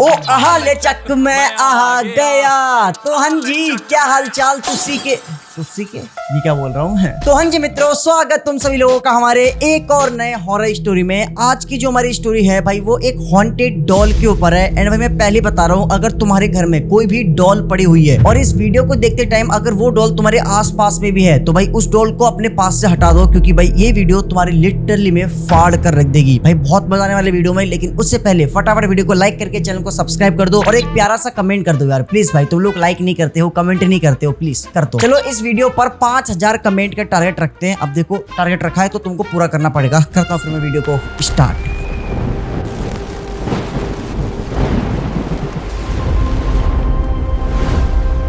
ओ आहा ले चक मैं आहा गया। तो हाँ जी, क्या हाल चाल तुसी के ये क्या बोल रहा हूँ मैं। तो हाँ जी मित्रों, स्वागत तुम सभी लोगों का हमारे एक और नए हॉरर स्टोरी में। आज की जो हमारी स्टोरी है भाई, वो एक हॉन्टेड डॉल के ऊपर है। एंड भाई मैं पहले बता रहा हूँ, अगर तुम्हारे घर में कोई भी डॉल पड़ी हुई है और इस वीडियो को देखते टाइम अगर वो डॉल तुम्हारे आसपास में भी है, तो भाई उस डॉल को अपने पास से हटा दो, क्योंकि भाई ये वीडियो तुम्हारे लिटरली में फाड़ कर रख देगी भाई। बहुत मजा आने वाले वीडियो में, लेकिन उससे पहले फटाफट वीडियो को लाइक करके चैनल को सब्सक्राइब कर दो और एक प्यारा सा कमेंट कर दो यार प्लीज। भाई तुम लोग लाइक नहीं करते हो, कमेंट नहीं करते हो, प्लीज कर दो। चलो इस वीडियो पर 5000 कमेंट का टारगेट रखते हैं। अब देखो टारगेट रखा है तो तुमको पूरा करना पड़ेगा। करता हूँ फिर मैं वीडियो को स्टार्ट।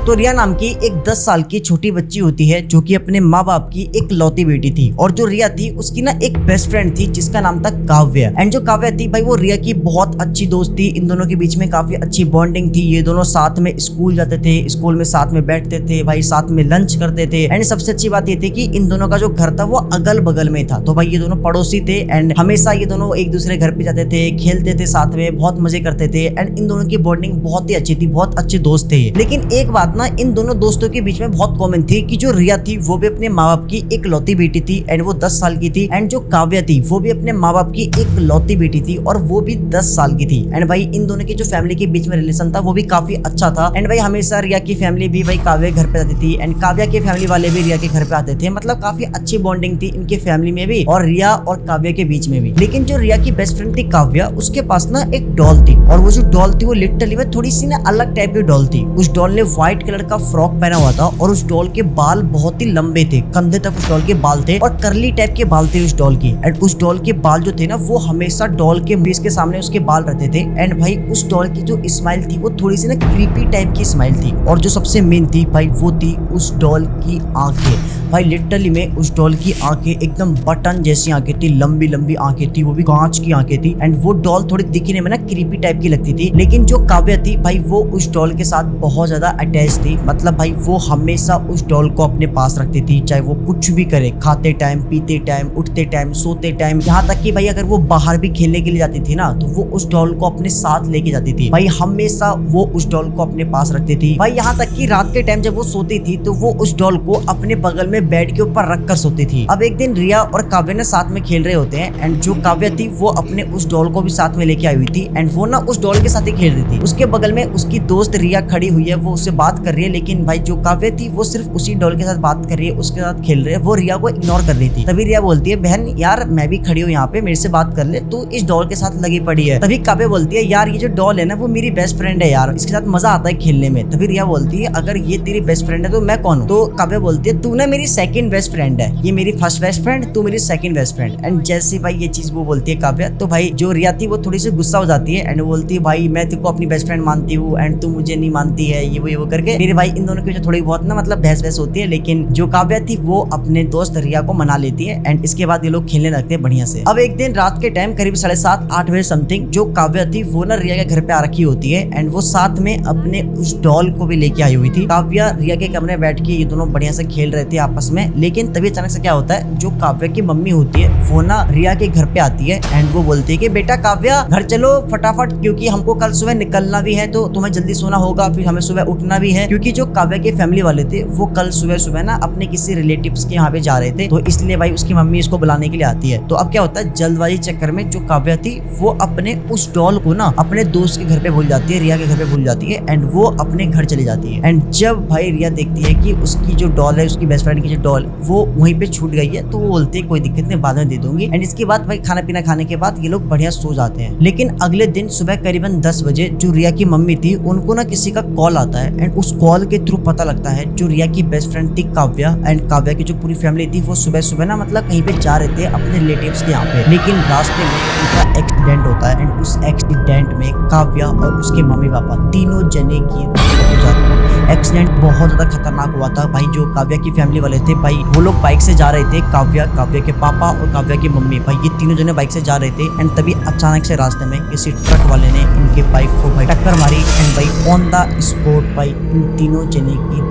तो रिया नाम की एक 10 साल की छोटी बच्ची होती है, जो कि अपने माँ बाप की एक लौती बेटी थी। और जो रिया थी उसकी ना एक बेस्ट फ्रेंड थी जिसका नाम था काव्या। एंड जो काव्या थी भाई, वो रिया की बहुत अच्छी दोस्त थी। इन दोनों के बीच में काफी अच्छी बॉन्डिंग थी। ये दोनों साथ में स्कूल जाते थे, स्कूल में साथ में बैठते थे भाई, साथ में लंच करते थे। एंड सबसे अच्छी बात ये थी कि इन दोनों का जो घर था वो अगल बगल में था। तो भाई ये दोनों पड़ोसी थे एंड हमेशा ये दोनों एक दूसरे घर पे जाते थे, खेलते थे साथ में, बहुत मजे करते थे। एंड इन दोनों की बॉन्डिंग बहुत ही अच्छी थी, बहुत अच्छे दोस्त थे। लेकिन एक बात ना इन दोनों दोस्तों के बीच में बहुत कॉमन थी कि जो रिया थी वो भी अपने माँ बाप की एक लौती बेटी थी एंड वो 10 साल की थी। एंड जो काव्या थी वो भी अपने माँ बाप की एक लौती बेटी थी और वो भी 10 साल की थी। एंड भाई इन दोनों की जो फैमिली के बीच में रिलेशन था वो भी काफी अच्छा था। एंड भाई हमेशा रिया की फैमिली भी भाई काव्या के घर पे आती थी एंड काव्या के फैमिली वाले भी रिया के घर पे आते थे। मतलब काफी अच्छी बॉन्डिंग थी इनके फैमिली में भी और रिया और काव्या के बीच में भी। लेकिन जो रिया की बेस्ट फ्रेंड थी काव्या, उसके पास ना एक डॉल थी और वो जो डॉल थी वो लिटरली में थोड़ी सी ना अलग टाइप की डॉल थी। उस डॉल ने व्हाइट कलर का फ्रॉक पहना हुआ था और उस डॉल के बाल बहुत ही लंबे थे, कंधे तक उस डॉल के बाल थे और करली टाइप के बाल थे उस डॉल की। एंड उस डॉल के बाल जो थे ना वो हमेशा डॉल के फेस के सामने उसके बाल रहते थे। एंड भाई उस डॉल की जो स्माइल थी वो थोड़ी सी ना क्रीपी टाइप की स्माइल थी। और जो सबसे मेन थी भाई वो थी उस डॉल की आंखें। भाई लिटरली में उस डॉल की आंखें एकदम बटन जैसी आंखें थी, लंबी लंबी आंखें थी, वो भी कांच की आंखें थी। एंड वो डॉल थोड़ी दिखने में ना क्रीपी टाइप की लगती थी। लेकिन जो काव्या थी भाई वो उस डॉल के साथ बहुत ज्यादा अटैच थी। मतलब भाई वो हमेशा उस डॉल को अपने पास रखती थी, चाहे वो कुछ भी करे, खाते टाइम, पीते टाइम, उठते टाइम, सोते टाइम। यहाँ तक कि भाई अगर वो बाहर भी खेलने के लिए जाती थी ना तो वो उस डॉल को अपने साथ लेके जाती थी। भाई हमेशा वो उस डॉल को अपने पास रखती थी। भाई यहाँ तक कि रात के टाइम जब वो सोती थी तो वो उस डॉल को अपने बगल में बेड के ऊपर रख कर सोती थी। अब एक दिन रिया और काव्या ने साथ में खेल रहे होते हैं एंड जो काव्या थी वो अपने उस डॉल को भी साथ में लेके आई हुई थी एंड वो ना उस डॉल के साथ ही खेल रही थी। उसके बगल में उसकी दोस्त रिया खड़ी हुई है, वो उससे बात कर रही है। लेकिन भाई जो काव्या थी वो सिर्फ उसी डॉल के साथ बात कर रही है, उसके साथ खेल रही है, वो रिया को इग्नोर कर रही थी। तभी रिया बोलती है, बहन यार मैं भी खड़ी हूँ यहाँ पे, मेरे से बात कर ले, तू इस डॉल के साथ लगी पड़ी है। तभी काव्या बोलती है, यार ये जो डॉल है ना वो मेरी बेस्ट फ्रेंड है यार, इसके साथ मजा आता है खेलने में। तभी रिया बोलती है, अगर ये तेरी बेस्ट फ्रेंड है तो मैं कौन हूँ? तो काव्या बोलती है, तू ना मेरी सेकंड बेस्ट फ्रेंड है, ये मेरी फर्स्ट बेस्ट फ्रेंड, तू मेरी सेकंड बेस्ट फ्रेंड। एंड जैसे भाई ये चीज वो बोलती है काव्या, तो भाई जो रिया थी वो थोड़ी सी गुस्सा हो जाती है एंड बोलती है, भाई मैं तेरे को अपनी बेस्ट फ्रेंड मानती हूँ एंड तू मुझे नहीं मानती है, ये वो करके मेरे भाई इन दोनों की थोड़ी बहुत ना मतलब बहस होती है। लेकिन जो काव्या थी वो अपने दोस्त रिया को मना लेती है एंड इसके बाद ये लोग खेलने लगते हैं बढ़िया से। अब एक दिन रात के टाइम करीब 7:30-8 बजे समथिंग जो काव्या थी वो ना रिया के घर पे आ रखी होती है एंड वो साथ में अपने उस डॉल को भी लेके आई हुई थी। काव्या रिया के कमरे में बैठ के ये दोनों बढ़िया से खेल रहे थे आपस में। लेकिन तभी अचानक से क्या होता है, जो काव्या की मम्मी होती है वो ना रिया के घर पे आती है एंड वो बोलती है कि बेटा काव्या घर चलो फटाफट, क्योंकि हमको कल सुबह निकलना भी है, तो तुम्हें जल्दी सोना होगा, फिर हमें सुबह उठना भी है। क्योंकि जो काव्या के फैमिली वाले थे वो कल सुबह ना अपने किसी रिलेटिव्स के यहाँ पे जा रहे थे, तो इसलिए भाई उसकी मम्मी इसको बुलाने के लिए आती है। तो अब क्या होता है, जल्दबाजी चक्कर में जो काव्या थी वो अपने उस डॉल को ना अपने दोस्त के घर पे भूल जाती है, रिया के घर पे भूल जाती है एंड वो अपने घर चली जाती है। एंड जब भाई रिया देखती है कि उसकी जो डॉल है, उसकी बेस्ट फ्रेंड की जो डॉल वो वहीं पे छूट गई है, तो वो बोलती है कोई दिक्कत नहीं, बाद में दे दूंगी। एंड इसके बाद भाई खाना पीना खाने के बाद ये लोग बढ़िया सो जाते हैं। लेकिन अगले दिन सुबह करीबन 10 बजे जो रिया की मम्मी थी उनको ना किसी का कॉल आता है एंड उस कॉल के थ्रू पता लगता है जो रिया की बेस्ट फ्रेंड थी काव्या एंड काव्या की जो पूरी फैमिली थी वो सुबह ना मतलब कहीं पे जा रहे थे अपने रिलेटिव्स के यहाँ पे। लेकिन रास्ते में उनका एक्सीडेंट होता है एंड उस एक्सीडेंट में काव्या और उसके मम्मी पापा तीनों जने की हो जाती है। एक्सीडेंट बहुत ज्यादा खतरनाक हुआ था भाई। जो काव्या की फैमिली वाले थे भाई वो लोग बाइक से जा रहे थे, काव्या के पापा और काव्या की मम्मी, भाई ये तीनों जने बाइक से जा रहे थे एंड तभी अचानक से रास्ते में किसी ट्रक वाले ने इनके बाइक को भाई टक्कर मारी एंड भाई ऑन द स्पॉट भाई इन तीनों जने की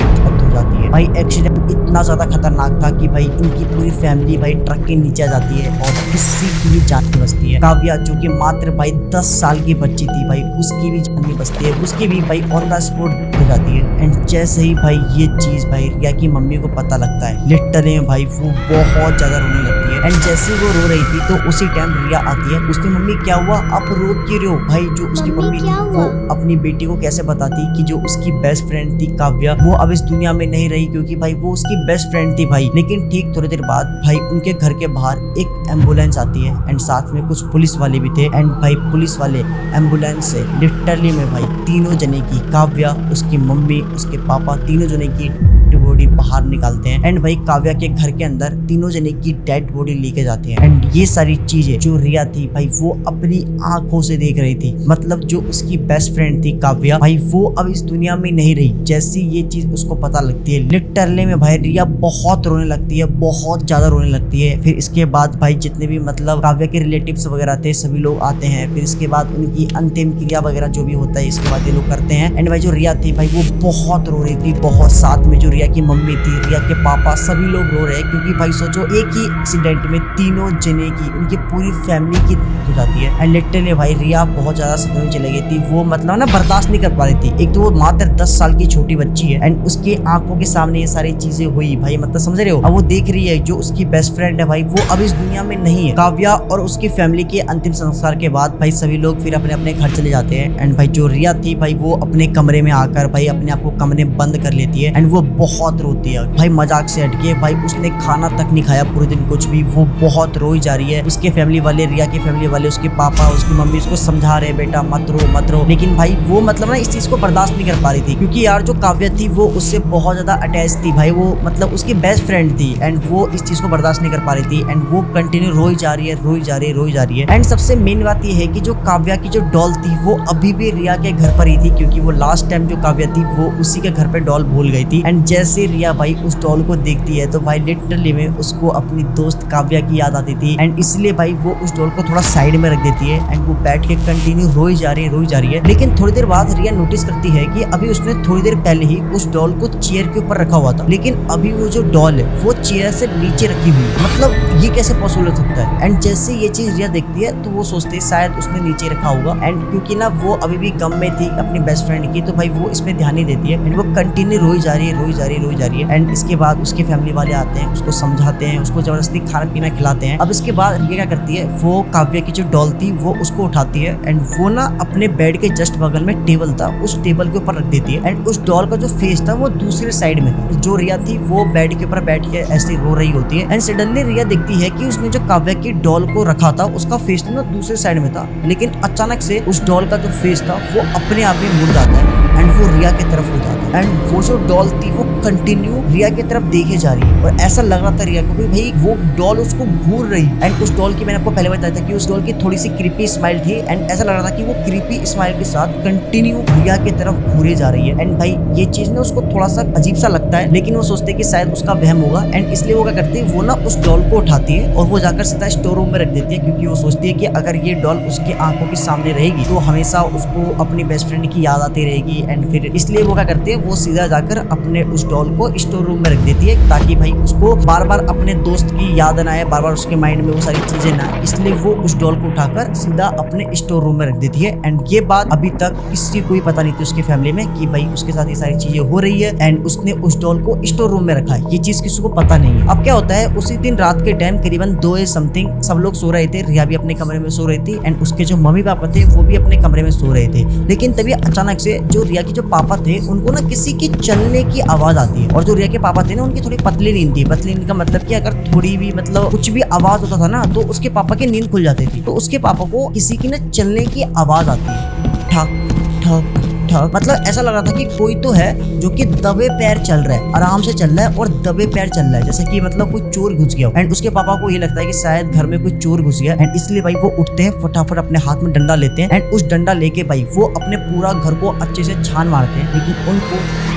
जाती है। भाई एक्सीडेंट इतना ज्यादा खतरनाक था कि भाई उनकी पूरी फैमिली भाई ट्रक के नीचे आ जाती है और किसी की भी जान नहीं बचती है। काव्या जो कि मात्र भाई 10 साल की बच्ची थी भाई, उसकी भी जान नहीं बचती है, उसकी भी भाई ऑन द स्पॉट हो जाती है। एंड जैसे ही भाई ये चीज भाई रिया की मम्मी को पता लगता है, लिटरली भाई वो बहुत ज्यादा रोने लगती है। एंड जैसे ही वो रो रही थी तो उसी टाइम रिया आती है, उसकी मम्मी क्या हुआ, आप रो क्यों रहे हो? भाई जो उसकी मम्मी थी वो अपनी बेटी को कैसे बताती कि जो उसकी बेस्ट फ्रेंड थी काव्या वो अब इस दुनिया में नहीं रही, क्योंकि भाई वो उसकी बेस्ट फ्रेंड थी भाई। लेकिन ठीक थोड़ी देर बाद भाई उनके घर के बाहर एक एम्बुलेंस आती है एंड साथ में कुछ पुलिस वाले भी थे। एंड भाई पुलिस वाले एम्बुलेंस से लिटरली में भाई तीनों जने की, काव्या, उसकी मम्मी, उसके पापा, तीनों जने की बॉडी बाहर निकालते हैं। एंड भाई काव्या के घर के अंदर तीनों जने की डेड बॉडी लेके जाते हैं। एंड ये सारी चीजें जो रिया थी भाई वो अपनी आंखों से देख रही थी, मतलब जो उसकी बेस्ट फ्रेंड थी काव्या भाई वो अब इस दुनिया में नहीं रही। जैसी ये चीज उसको पता लगती है, लिटरली में भाई रिया बहुत रोने लगती है, बहुत ज्यादा रोने लगती है। फिर इसके बाद भाई जितने भी मतलब काव्या के रिलेटिव्स वगैरह थे सभी लोग आते हैं। फिर इसके बाद उनकी अंतिम क्रिया वगैरह जो भी होता है इसके बाद ये लोग करते हैं। एंड भाई जो रिया थी भाई वो बहुत रो रही थी, बहुत। साथ में जो रिया की मम्मी थी, रिया के पापा, सभी लोग रो रहे हैं, क्योंकि भाई सोचो एक ही एक्सीडेंट में तीनों जने की, उनकी पूरी फैमिली की हो जाती है। एंड लिटरली भाई रिया बहुत ज्यादा सदमे में चली गई थी, वो मतलब ना बर्दाश्त नहीं कर पा रही थी। एक तो वो मात्र 10 साल की छोटी बच्ची है एंड उसके आंखों के सामने ये सारी चीजें हुई भाई, मतलब समझ रहे हो। अब वो देख रही है जो उसकी बेस्ट फ्रेंड है भाई वो अब इस दुनिया में नहीं है। काव्या और उसकी फैमिली के अंतिम संस्कार के बाद भाई सभी लोग फिर अपने अपने घर चले जाते हैं। एंड भाई जो रिया थी भाई वो अपने कमरे में आकर भाई अपने आप को कमरे बंद कर लेती है एंड वो बहुत रोती है भाई, मजाक से हटके। भाई उसने खाना तक नहीं खाया पूरे दिन कुछ भी, वो बहुत रोई जा रही है। उसके फैमिली वाले, रिया के फैमिली वाले, उसके पापा, उसकी मम्मी उसको समझा रहे बेटा मत रो मत रो, लेकिन भाई वो मतलब ना इस चीज को बर्दाश्त नहीं कर पा रही थी, क्योंकि यार जो काव्या थी वो उससे बहुत ज्यादा अटैच थी भाई, वो मतलब उसकी बेस्ट फ्रेंड थी एंड वो इस चीज को बर्दाश्त नहीं कर पा रही थी। एंड वो कंटिन्यू रोई जा रही है, रोई जा रही है, रोई जा रही है। एंड सबसे मेन बात ये है कि जो काव्या की जो डॉल थी वो अभी भी रिया के घर पर ही थी, क्योंकि वो लास्ट टाइम जो काव्या थी वो उसी के घर पे डॉल भूल गई थी। एंड जैसे रिया भाई उस डॉल को देखती है तो भाई लिटरली में उसको अपनी दोस्त काव्या की याद आती थी एंड इसलिए भाई वो उस डॉल को थोड़ा साइड में रख देती है एंड वो बैठ के कंटिन्यू रोई जा रही है, रोई जा रही है। लेकिन थोड़ी देर बाद रिया नोटिस करती है कि अभी उसने थोड़ी देर पहले ही उस डॉल को चेयर के ऊपर रखा हुआ था, लेकिन अभी वो जो डॉल है वो चेयर से नीचे रखी हुई है, मतलब ये कैसे पॉसिबल हो सकता है। एंड जैसे ये चीज रिया देखती है तो वो सोचती है शायद उसने नीचे रखा होगा। एंड क्योंकि ना वो अभी भी गम में थी अपनी बेस्ट फ्रेंड की, तो भाई वो इसमें ध्यान नहीं देती है एंड वो कंटिन्यू रोई जा रही है, रोई जा रही है, रोई जा रही है। एंड इसके बाद उसके फैमिली वाले आते हैं, उसको समझाते हैं, उसको जबरदस्ती खाना पीना खिलाते हैं। अब इसके बाद रिया क्या करती है, वो काव्या की जो डॉल थी वो उसको उठाती है एंड वो ना अपने बेड के जस्ट बगल में टेबल था, उस टेबल के ऊपर रख देती है। एंड उस डॉल का जो फेस था वो दूसरे साइड में था। जो रिया थी वो बेड के ऊपर बैठ के ऐसे रो रही होती है एंड सडनली रिया देखती है कि उसने जो काव्या की डॉल को रखा था उसका फेस ना दूसरे साइड में था, लेकिन अचानक से उस डॉल का जो फेस था वो अपने आप ही मुड़ जाता है एंड वो रिया की तरफ हो जाता है। एंड वो जो डॉल थी वो कंटिन्यू रिया की तरफ देखे जा रही है और ऐसा लग रहा था रिया को कि भाई वो डॉल उसको घूर रही। एंड उस डॉल की मैंने आपको पहले बताया था कि उस डॉल की थोड़ी सी क्रीपी स्माइल थी एंड ऐसा लग रहा था कि वो क्रीपी स्माइल के साथ कंटिन्यू रिया की तरफ घूरे जा रही है। एंड भाई ये चीज ना उसको थोड़ा सा अजीब सा लगता है, लेकिन वो सोचते कि शायद उसका वहम होगा एंड इसलिए वो क्या करती है, वो ना उस डॉल को उठाती है और वो जाकर सीधा स्टोर रूम में रख देती है, क्योंकि वो सोचती है कि अगर ये डॉल उसकी आंखों के सामने रहेगी तो हमेशा उसको अपनी बेस्ट फ्रेंड की याद आती रहेगी। एंड फिर इसलिए वो क्या करती है, वो सीधा जाकर अपने उस डॉल को स्टोर रूम में रख देती है, ताकि भाई उसको बार बार अपने दोस्त की याद ना आए, बार बार उसके माइंड में वो सारी चीजें ना आए, इसलिए वो उस डॉल को उठाकर सीधा अपने स्टोर रूम में रख देती है। एंड ये बात अभी तक किसी को पता नहीं थी उसकी फैमिली में कि भाई उसके साथ ये सारी चीजें हो रही है एंड उसने उस डॉल को स्टोर रूम में रखा है, ये चीज किसी को पता नहीं है। अब क्या होता है, उसी दिन रात के टाइम करीबन 2 समथिंग सब लोग सो रहे थे, रिया भी अपने कमरे में सो रही थी एंड उसके जो मम्मी पापा थे वो भी अपने कमरे में सो रहे थे। लेकिन तभी अचानक से जो रिया के जो पापा थे उनको ना किसी की चलने की आवाज आती है, और जो रिया के पापा थे ना उनकी थोड़ी पतली नींद थी। पतली नींद का मतलब कि अगर थोड़ी भी मतलब कुछ भी आवाज होता था ना तो उसके पापा की नींद खुल जाती थी। तो उसके पापा को किसी की ना चलने की आवाज आती है, ठक ठक ठक, मतलब ऐसा लग रहा था कि कोई तो है जो कि दबे पैर चल रहा है, आराम से चल रहा है और दबे पैर चल रहा है, जैसे कि मतलब कोई चोर घुस गया। एंड उसके पापा को ये लगता है कि शायद घर में कोई चोर घुस गया एंड इसलिए भाई वो उठते हैं, फटाफट अपने हाथ में डंडा लेते हैं एंड उस डंडा लेके भाई वो अपने पूरा घर को अच्छे से छान मारते हैं, लेकिन उनको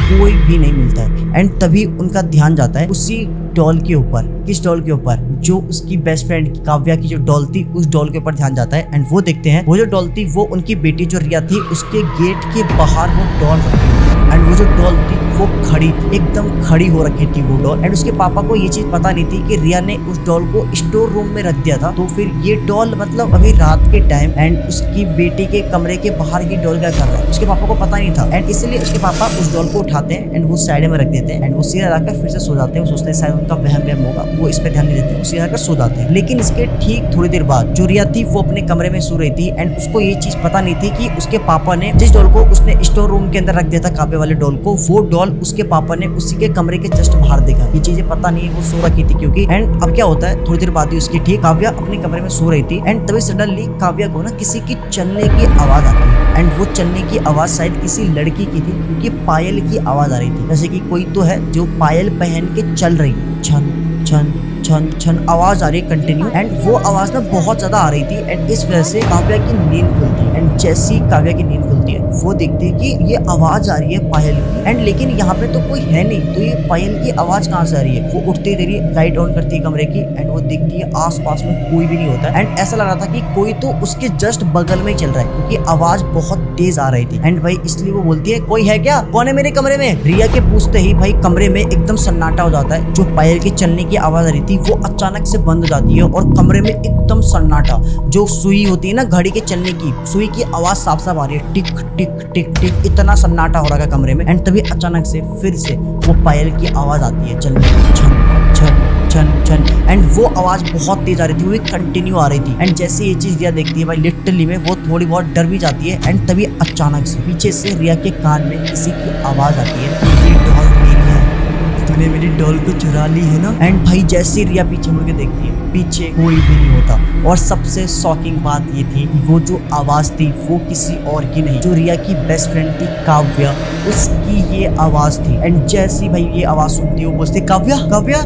कोई भी नहीं मिलता है। एंड तभी उनका ध्यान जाता है उसी डॉल के ऊपर। किस डॉल के ऊपर? जो उसकी बेस्ट फ्रेंड काव्या की जो डॉल थी उस डॉल के ऊपर ध्यान जाता है। एंड वो देखते हैं वो जो डॉल थी वो उनकी बेटी जो रिया थी उसके गेट के बाहर वो डॉल रखी हुई। एंड वो जो डॉल थी वो खड़ी थी, एकदम खड़ी हो रखी थी वो डॉल। एंड उसके पापा को ये चीज पता नहीं थी कि रिया ने उस डॉल को स्टोर रूम में रख दिया था। तो फिर ये डॉल मतलब अभी रात के टाइम एंड उसकी बेटी के कमरे के बाहर ये डॉल क्या कर रहा है उसके पापा को पता नहीं था। एंड इसलिए उसके पापा उस डॉल को उठाते हैं एंड वो साइड में रख देते हैं। एंड वो सीधा जाकर फिर से सो जाते हैं। वो सोचते हैं शायद उनका वहम होगा, वो इस पे ध्यान नहीं देते, वो सीधा जाकर सो जाते हैं। लेकिन इसके ठीक थोड़ी देर बाद जो रिया थी वो अपने कमरे में सो रही थी एंड उसको ये चीज पता नहीं थी कि उसके पापा ने जिस डॉल को उसने स्टोर रूम के अंदर रख दिया था काव्य वाले डॉल को, वो डॉल उसके पापा ने उसी के कमरे के जस्ट बाहर देखा। ये चीजें पता नहीं है, वो सो रखी थी क्योंकि। एंड अब क्या होता है थोड़ी देर बाद ही उसकी ठीक काव्या अपने कमरे में सो रही थी एंड तभी सडनली काव्या को ना किसी की चलने की आवाज आती है। एंड वो चलने की आवाज शायद किसी लड़की की थी क्योंकि पायल की आवाज आ रही थी, जैसे कि कोई तो है जो पायल पहन के चल रही है। छन छन छन छन आवाज आ रही है कंटिन्यू। एंड वो आवाज ना बहुत ज्यादा आ रही थी एंड इस वजह से काव्या की नींद खुलती है। एंड जैसी काव्या की नींद खुलती है वो देखती है कि ये आवाज आ रही है पायल की। एंड लेकिन यहाँ पे तो कोई है नहीं, तो ये पायल की आवाज कहाँ से आ रही है? वो उठती देरी लाइट ऑन करती है कमरे की एंड वो देखती है आस पास में कोई भी नहीं होता। एंड ऐसा लग रहा था कि कोई तो उसके जस्ट बगल में ही चल रहा है क्योंकि आवाज बहुत तेज आ रही थी। एंड भाई इसलिए वो बोलती है कोई है क्या, कौन है मेरे कमरे में? रिया के पूछते ही भाई कमरे में एकदम सन्नाटा हो जाता है। जो पायल की चलने की आवाज आ रही थी वो अचानक से बंद हो जाती है और कमरे में एकदम सन्नाटा। जो सुई होती है ना घड़ी के चलने की, सुई की आवाज साफ साफ आ रही है, टिक टिक टिक टिक, इतना सन्नाटा हो रहा है कमरे में। एंड तभी अचानक से फिर से वो पायल की आवाज आती है चलने की, छन छन छन छन। एंड वो आवाज बहुत तेज आ रही थी, वो कंटिन्यू आ रही थी। एंड जैसे ये चीज रिया देखती है भाई लिटरली में वो थोड़ी बहुत डर भी जाती है। एंड तभी अचानक से पीछे से रिया के कान में किसी की आवाज आती है, ये डॉल मेरी है, तूने मेरी डॉल को चुरा ली है ना। एंड भाई जैसे रिया पीछे मुड़ के देखती है पीछे कोई भी नहीं होता। और सबसे शॉकिंग बात ये थी कि वो जो आवाज थी वो किसी और की नहीं, जो रिया की बेस्ट फ्रेंड थी काव्या, उसकी ये आवाज थी। एंड जैसी भाई ये आवाज सुनती है वो बोलती काव्या काव्या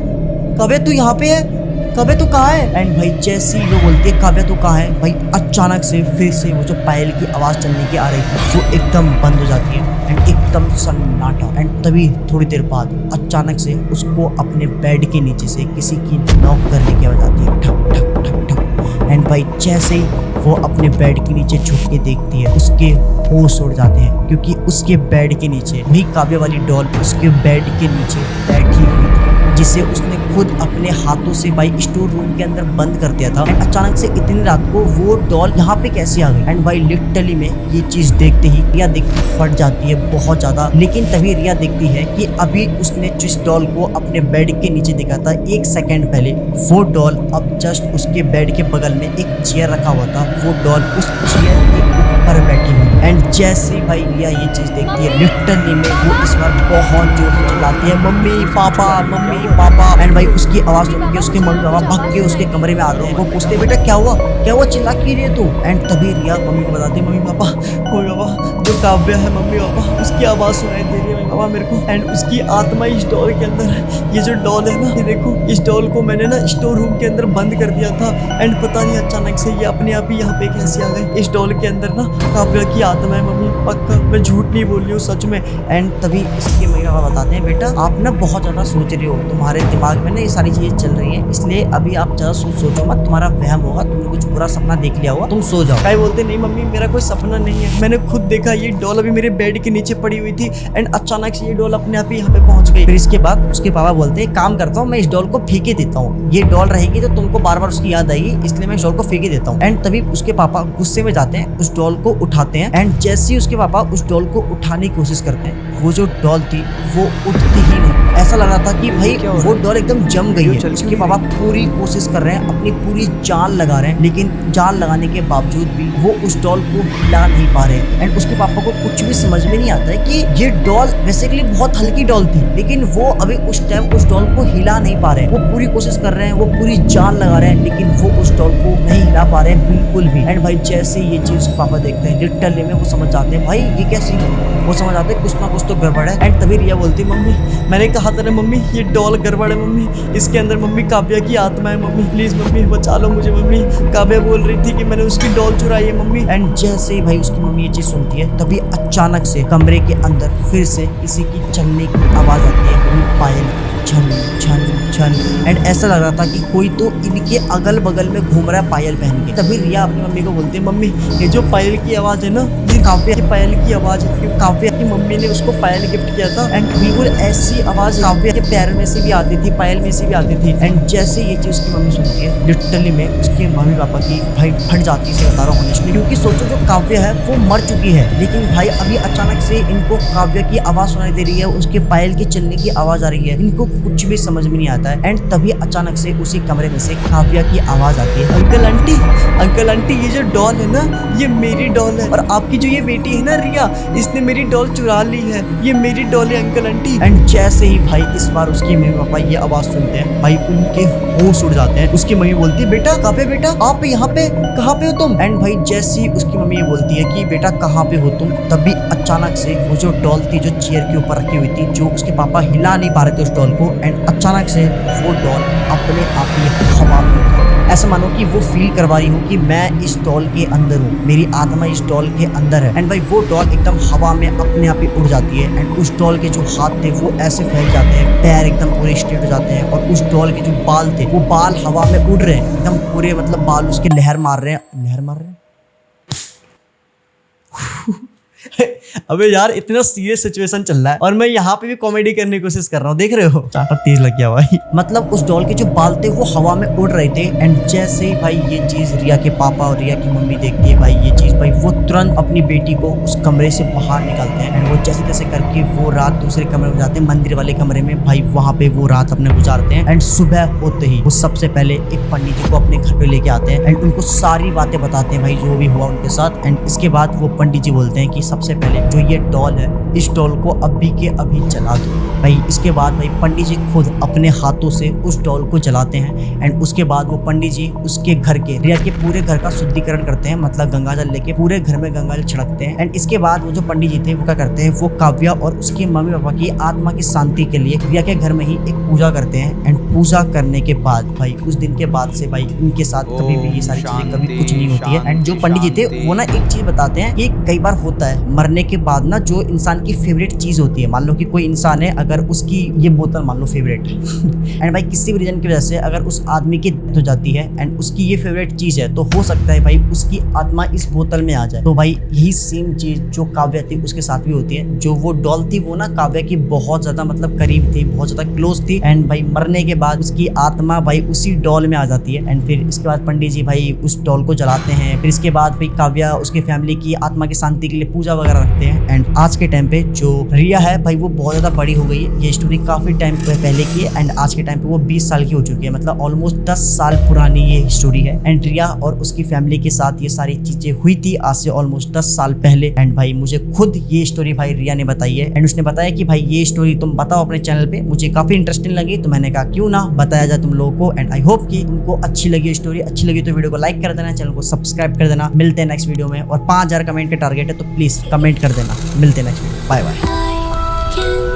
काव्या तू यहाँ पे है, काव्या तू कहाँ है? एंड भाई जैसी वो बोलती है काव्या तू कहाँ है, भाई अचानक से फिर से वो जो पायल की आवाज चलने की आ रही थी वो एकदम बंद हो जाती है एंड एकदम सन्नाटा। एंड तभी थोड़ी देर बाद अचानक से उसको अपने बेड के नीचे से किसी की नॉक करने की आवाज आती है, ठक ठक ठक ठक। एंड भाई जैसे ही वो अपने बेड के नीचे झुक के देखती है उसके होश उड़ जाते हैं क्योंकि उसके बेड के नीचे भी काव्या वाली डॉल उसके बेड के नीचे बैठी हुई थी, जिसे उसने खुद अपने हाथों से भाई स्टोर रूम के अंदर बंद कर दिया था। एंड अचानक से इतनी रात को वो डॉल यहाँ पे कैसे आ गई? एंड भाई लिटरली में ये चीज देखते ही रिया देख के फट जाती है बहुत ज्यादा। लेकिन तभी रिया देखती है कि अभी उसने जिस डॉल को अपने बेड के नीचे देखा था 1 सेकंड पहले, वो डॉल अब जस्ट उसके बेड के बगल में एक चेयर रखा हुआ था, वो डॉल उस चेयर के ऊपर बैठी हुई। एंड जैसे भाई रिया ये चीज देखती है लिटरली में वो इस बार बहुत जोर से चिल्लाती है मम्मी पापा। एंड भाई उसकी आवाज सुन के उसके मम्मी पापा भाग के उसके कमरे में आते हैं। वो पूछते बेटा क्या हुआ चिल्ला क्यों रही है तू? एंड तभी रिया मम्मी को बताती है मम्मी पापा जो काव्या है मम्मी पापा उसकी आवाज सुनाई दे रही है मम्मी पापा मेरे को। एंड उसकी आत्मा इस डॉल के अंदर है। ये जो डॉल है ना, ये देखो इस डॉल को मैंने ना स्टोर रूम के अंदर बंद कर दिया था एंड पता नहीं अचानक से ये अपने आप ही यहाँ पे कैसे आ गए। इस डॉल के अंदर ना काव्या की आत्मा है मम्मी, पक्का मैं झूठ नहीं बोल रही हूँ सच में। एंड तभी इसके मम्मी पापा बताते हैं बेटा आप ना बहुत ज्यादा सोच रहे हो, तुम्हारे दिमाग में ना ये सारी चीजें चल रही हैं, इसलिए अभी आप ज्यादा सोचो मत, तुम्हारा वहम होगा, तुमने कुछ बुरा सपना देख लिया होगा, तुम सो जाओ। भाई बोलते नहीं मम्मी मेरा कोई सपना नहीं है, मैंने खुद देखा ये डॉल अभी मेरे बेड के नीचे पड़ी हुई थी एंड अचानक से ये डॉल अपने आप ही यहाँ पे पहुंच गई। फिर इसके बाद उसके पापा बोलते हैं काम करता हूँ मैं इस डॉल को फेंके देता हूँ, ये डॉल रहेगी तो तुमको बार बार उसकी याद आएगी, इसलिए मैं इस डॉल को फेंके देता हूँ। एंड तभी उसके पापा गुस्से में जाते हैं, उस डॉल को उठाते हैं एंड जैसे ही उसके पापा उस डॉल को उठाने की कोशिश करते हैं वो जो डॉल थी वो उठती ही नहीं। ऐसा लग रहा था कि भाई वो डॉल एकदम जम गई है। उसके पापा पूरी कोशिश कर रहे हैं, अपनी पूरी जान लगा रहे हैं, लेकिन जान लगाने के बावजूद भी वो उस डॉल को हिला नहीं पा रहे हैं। एंड उसके पापा को कुछ भी समझ में नहीं आता है कि ये डॉल बेसिकली बहुत हल्की डॉल थी, लेकिन वो अभी उस टाइम उस डॉल को हिला नहीं पा रहे हैं। वो पूरी कोशिश कर रहे हैं, वो पूरी जान लगा रहे हैं, लेकिन वो उस डॉल को नहीं हिला पा रहे हैं बिल्कुल भी। एंड भाई जैसे ये चीज उसके पापा देखते हैं लिटरली में वो समझ जाते हैं भाई ये कैसी, वो समझ आते हैं कुछ ना कुछ तो गड़बड़ है। एंड तभी रिया बोलती मम्मी मैंने कहा था ना मम्मी ये डॉल गड़बड़ है मम्मी, इसके अंदर मम्मी काव्या की आत्मा है मम्मी, प्लीज मम्मी बचा लो मुझे मम्मी, काव्या बोल रही थी कि मैंने उसकी डॉल चुराई है मम्मी। एंड जैसे ही भाई उसकी मम्मी ये चीज सुनती है तभी अचानक से कमरे के अंदर फिर से किसी की चलने की आवाज आती है, पायल की। छन छन छन एंड ऐसा लग रहा था कि कोई तो इनके अगल बगल में घूम रहा है पायल पहन के। तभी रिया अपनी मम्मी को बोलती है, मम्मी ये जो पायल की आवाज है ना, ये काव्या की पायल की आवाज है। काव्या की मम्मी ने उसको पायल गिफ्ट किया था एंड बिल्कुल ऐसी आवाज काव्या के पैर में से भी आती थी, पायल में से भी आती थी। एंड जैसे ये चीज उसकी मम्मी सुनती है, लिटरली में उसके मम्मी पापा की भाई फट जाती है, बता रहा हूँ ऑनेस्टली। क्योंकि सोचो जो काव्या है वो मर चुकी है, लेकिन भाई अभी अचानक से इनको काव्या की आवाज सुनाई दे रही है, उसके पायल के चलने की आवाज आ रही है, इनको कुछ भी समझ में नहीं आता है। एंड तभी अचानक से उसी कमरे में से काव्या की आवाज आती है, अंकल आंटी ये जो डॉल है ना, ये मेरी डॉल है, और आपकी जो ये बेटी है ना रिया, इसने मेरी डॉल चुरा ली है, ये मेरी डॉल है अंकल आंटी। एंड जैसे ही भाई इस बार उसकी मम्मी पापा ये आवाज सुनते हैं, भाई उनके होश उड़ जाते हैं। उसकी मम्मी बोलती है, बेटा कहाँ पे, बेटा आप यहाँ पे कहाँ पे हो तुम? एंड भाई जैसे ही उसकी मम्मी ये बोलती है कि बेटा कहाँ पे हो तुम, तभी अचानक से वो जो डॉल थी जो चेयर के ऊपर रखी हुई थी, जो उसके पापा हिला नहीं पा रहे थे उस डॉल को, एंड अचानक से वो डॉल अपने आप ही हवा में उड़ जाती है। ऐसा मानो कि वो फील करवा रही हूँ कि मैं इस डॉल के अंदर हूँ, मेरी आत्मा इस डॉल के अंदर है। एंड भाई वो डॉल एकदम हवा में अपने आप ही उड़ जाती है एंड उस डॉल के जो हाथ थे वो ऐसे फैल जाते हैं, पैर एकदम पूरे स्ट्रेट हो जाते हैं, और उस डॉल के जो बाल थे वो बाल हवा में उड़ रहे हैं एकदम पूरे, मतलब बाल उसके लहर मार रहे हैं। अबे यार इतना सीरियस सिचुएशन चल रहा है और मैं यहाँ पे भी कॉमेडी करने की कोशिश कर रहा हूँ, देख रहे हो चाटा तेज लग गया भाई। मतलब उस डॉल के जो बाल थे वो हवा में उड़ रहे थे एंड जैसे ही भाई ये चीज रिया के पापा और रिया की मम्मी देखती है भाई ये चीज, भाई वो तुरंत अपनी बेटी को उस कमरे से बाहर निकालते हैं एंड वो जैसे तैसे करके वो रात दूसरे कमरे में जाते हैं, मंदिर वाले कमरे में। भाई वहाँ पे वो रात अपने गुजारते हैं एंड सुबह होते ही वो सबसे पहले एक पंडित जी को अपने घर पे लेके आते हैं एंड उनको सारी बातें बताते हैं भाई जो भी हुआ उनके साथ। एंड इसके बाद वो पंडित जी बोलते हैं कि सबसे पहले जो ये डॉल है, इस डॉल को अभी के अभी जला दो। भाई इसके बाद भाई पंडित जी खुद अपने हाथों से उस डॉल को जलाते हैं एंड उसके बाद वो पंडित जी उसके घर के, रिया के पूरे घर का शुद्धिकरण करते हैं, मतलब गंगाजल लेके पूरे घर में गंगाजल छिड़कते हैं। एंड इसके बाद वो जो पंडित जी थे वो क्या करते हैं, वो काव्या और उसके मम्मी पापा की आत्मा की शांति के लिए रिया के घर में ही एक पूजा करते हैं। एंड पूजा करने के बाद भाई उस दिन के बाद से भाई इनके साथ कभी भी ये सारी चीजें कभी कुछ नहीं होती है। एंड जो पंडित जी थे वो ना एक चीज बताते हैं कि कई बार होता है मरने के बाद ना जो इंसान की फेवरेट चीज होती है, मान लो कि कोई इंसान है, अगर उसकी ये बोतल मान लो फेवरेट है एंड भाई किसी भी रीजन की वजह से अगर उस आदमी की डेथ हो जाती है एंड उसकी ये फेवरेट चीज है, तो हो सकता है भाई उसकी आत्मा इस बोतल में आ जाए। तो भाई यही सेम चीज जो काव्या थी उसके साथ भी होती है। जो वो डॉल थी वो ना काव्या की बहुत ज्यादा मतलब करीब थी, बहुत ज्यादा क्लोज थी एंड भाई मरने के बाद उसकी आत्मा भाई उसी डॉल में आ जाती है। एंड फिर इसके बाद पंडित जी भाई उस डॉल को जलाते हैं। फिर इसके बाद भाई काव्या उसके फैमिली की आत्मा की शांति के लिए पूजा वगैरह रखते हैं। एंड आज के टाइम पे जो रिया है भाई वो बहुत ज्यादा बड़ी हो गई है। ये स्टोरी काफी टाइम पहले की है एंड आज के टाइम पे वो 20 साल की हो चुकी है, मतलब ऑलमोस्ट 10 साल पुरानी ये स्टोरी है। एंड रिया और उसकी फैमिली के साथ ये सारी चीजें हुई थी आज से ऑलमोस्ट 10 साल पहले। एंड भाई मुझे खुद ये स्टोरी भाई रिया ने बताई है एंड उसने बताया कि भाई ये स्टोरी तुम बताओ अपने चैनल पे, मुझे काफी इंटरेस्टिंग लगी तो मैंने कहा क्यों ना बताया जाए तुम लोगों को। एंड आई होप कि तुमको अच्छी लगी स्टोरी, अच्छी लगी तो वीडियो को लाइक कर देना, चैनल को सब्सक्राइब कर देना। मिलते हैं नेक्स्ट वीडियो में और 5000 कमेंट का टारगेट है तो प्लीज कमेंट कर देना। मिलते हैं नेक्स्ट वीडियो, बाय बाय।